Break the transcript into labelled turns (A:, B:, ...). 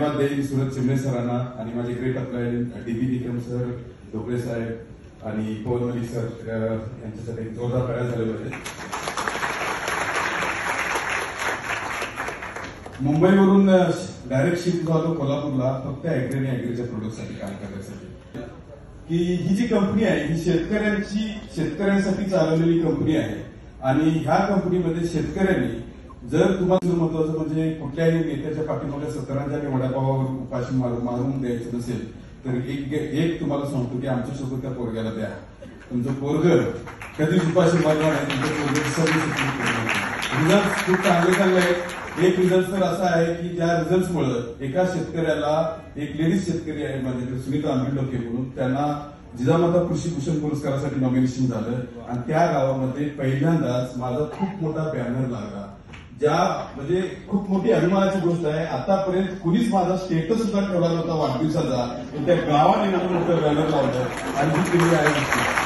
A: धन्यवाद देईन सुरत चिमणे सरांना आणि माझे ग्रेट अप्लायन डीबी विक्रम सर, ढोकळे साहेब आणि पवन मलिक सर यांच्यासाठी जोरदार प्रयास झाले होते. मुंबईवरून डायरेक्ट शिफ्ट झालो कोल्हापूरला फक्त ऍग्री आणि ऍग्रीच्या प्रोडक्टसाठी काम करण्यासाठी. की ही जी कंपनी आहे ही शेतकऱ्यांसाठी चालवलेली कंपनी आहे आणि ह्या कंपनीमध्ये शेतकऱ्यांनी जर तुम्हाला महत्वाचं म्हणजे कुठल्याही नेत्याच्या पाठीमागे सत्तरांच्या आणि वडापावावर उपाशी मारून द्यायचं नसेल तर एक तुम्हाला सांगतो की आमच्यासोबत त्या पोरग्याला द्या. तुमचं पोरग कधीच उपाशी मारणार नाही. तुमचं पोरग सर्व रिझल्ट खूप चांगले आहेत. एक रिझल्ट तर असा आहे की ज्या रिझल्टमुळे एका शेतकऱ्याला एक लेडीज शेतकरी आहे माझ्याकडे सुनीता आंबेडोके म्हणून त्यांना जिजामाता कृषी भूषण पुरस्कारासाठी नॉमिनेशन झालं आणि त्या गावामध्ये पहिल्यांदाच माझा खूप मोठा बॅनर लागला. ज्या म्हणजे खूप मोठी अभिमानाची गोष्ट आहे. आतापर्यंत कुणीच माझा स्टेटस सुद्धा ठेवला नव्हता वाढदिवसाचा, त्या गावाने मोठं बॅनर लावलं आणि ही केली आहे.